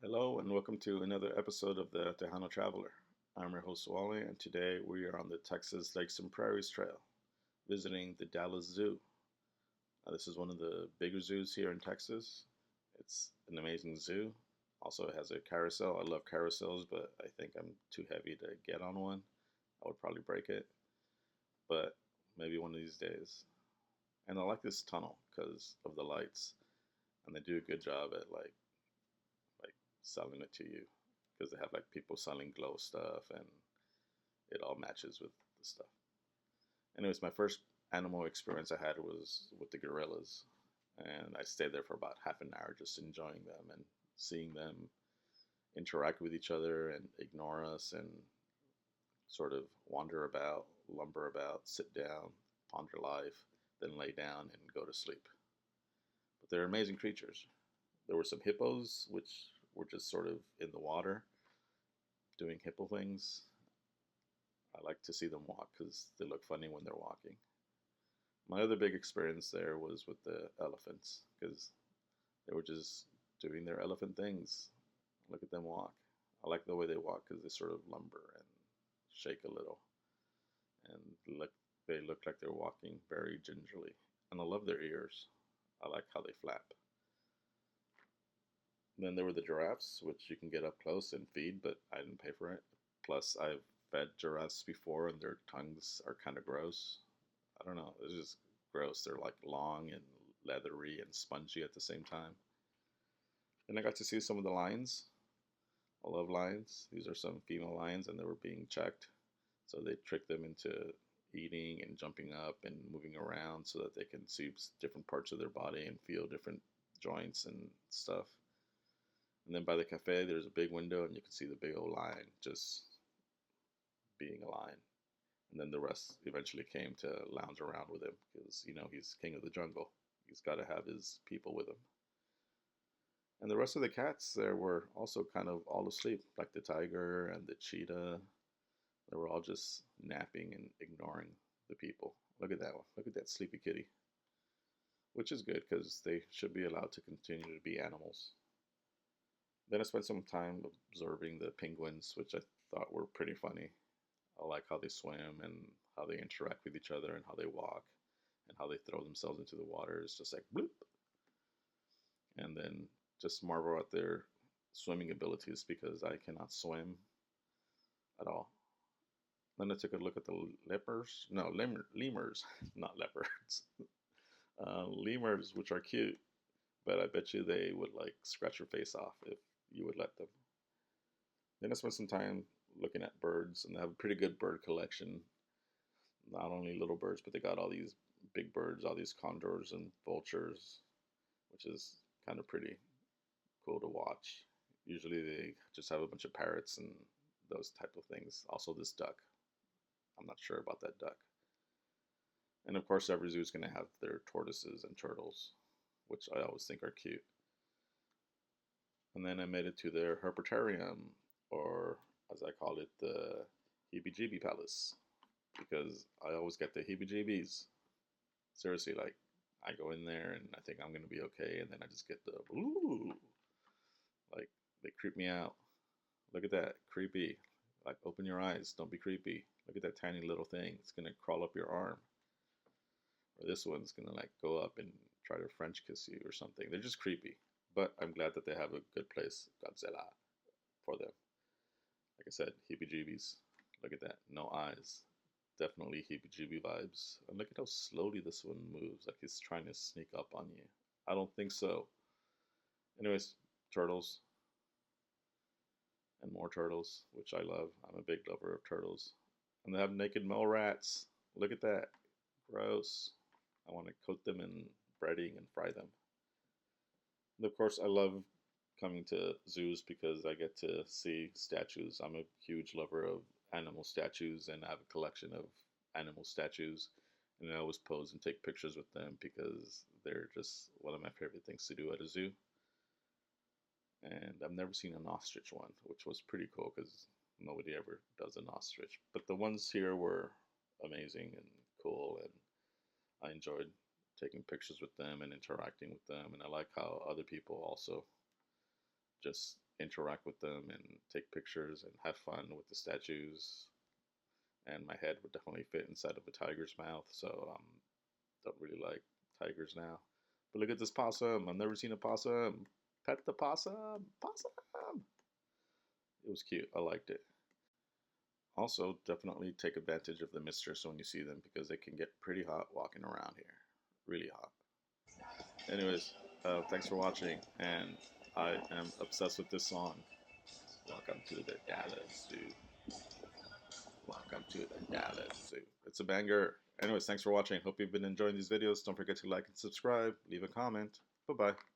Hello and welcome to another episode of the Tejano Traveler. I'm your host Wally, and today we are on the Texas Lakes and Prairies Trail, visiting the Dallas Zoo. This is one of the bigger zoos here in Texas. It's an amazing zoo. Also, it has a carousel. I love carousels, but I think I'm too heavy to get on one. I would probably break it, but maybe one of these days. And I like this tunnel because of the lights, and they do a good job at like selling it to you because they have like people selling glow stuff and it all matches with the stuff. Anyways, my first animal experience I had was with the gorillas, and I stayed there for about half an hour just enjoying them and seeing them interact with each other and ignore us and sort of wander about, lumber about, sit down, ponder life, then lay down and go to sleep. But they're amazing creatures. There were some hippos, which were just sort of in the water doing hippo things. I like to see them walk because they look funny when they're walking. My other big experience there was with the elephants because they were just doing their elephant things. Look at them walk. I like the way they walk because they sort of lumber and shake a little, and they look like they're walking very gingerly. And I love their ears. I like how they flap. Then there were the giraffes, which you can get up close and feed, but I didn't pay for it. Plus, I've fed giraffes before, and their tongues are kind of gross. I don't know. It's just gross. They're like long and leathery and spongy at the same time. And I got to see some of the lions. I love lions. These are some female lions, and they were being checked. So they tricked them into eating and jumping up and moving around so that they can see different parts of their body and feel different joints and stuff. And then by the cafe, there's a big window, and you can see the big old lion just being a lion. And then the rest eventually came to lounge around with him because, he's king of the jungle. He's got to have his people with him. And the rest of the cats there were also kind of all asleep, like the tiger and the cheetah. They were all just napping and ignoring the people. Look at that one. Look at that sleepy kitty. Which is good because they should be allowed to continue to be animals. Then I spent some time observing the penguins, which I thought were pretty funny. I like how they swim and how they interact with each other and how they walk and how they throw themselves into the water. It's just like bloop. And then just marvel at their swimming abilities because I cannot swim at all. Then I took a look at the lepers. No, lemurs, not leopards. Lemurs, which are cute, but I bet you they would like scratch your face off if you would let them. Then I spent some time looking at birds, and they have a pretty good bird collection. Not only little birds, but they got all these big birds, all these condors and vultures, which is kind of pretty cool to watch. Usually they just have a bunch of parrots and those type of things. Also this duck. I'm not sure about that duck. And of course every zoo is going to have their tortoises and turtles, which I always think are cute. And then I made it to their herpetarium, or as I call it, the heebie-jeebie palace, because I always get the heebie-jeebies. Seriously, like I go in there and I think I'm gonna be okay, and then I just get the ooh, like they creep me out. Look at that, creepy. Like open your eyes, don't be creepy. Look at that tiny little thing. It's gonna crawl up your arm. Or this one's gonna like go up and try to French kiss you or something. They're just creepy. But I'm glad that they have a good place, Godzilla, for them. Like I said, heebie-jeebies. Look at that, no eyes. Definitely heebie-jeebie vibes. And look at how slowly this one moves, like he's trying to sneak up on you. I don't think so. Anyways, turtles and more turtles, which I love. I'm a big lover of turtles. And they have naked mole rats. Look at that. Gross. I want to coat them in breading and fry them. And of course, I love coming to zoos because I get to see statues. I'm a huge lover of animal statues, and I have a collection of animal statues. And I always pose and take pictures with them because they're just one of my favorite things to do at a zoo. And I've never seen an ostrich one, which was pretty cool because nobody ever does an ostrich. But the ones here were amazing and cool, and I enjoyed taking pictures with them and interacting with them. And I like how other people also just interact with them and take pictures and have fun with the statues. And my head would definitely fit inside of a tiger's mouth, so don't really like tigers now. But look at this possum. I've never seen a possum. Pet the possum. Possum. It was cute. I liked it. Also, definitely take advantage of the misters when you see them because they can get pretty hot walking around here. Really hot. Anyways, thanks for watching, and I am obsessed with this song. Welcome to the Dallas Zoo. Welcome to the Dallas Zoo. It's a banger. Anyways, thanks for watching. Hope you've been enjoying these videos. Don't forget to like and subscribe. Leave a comment. Bye-bye.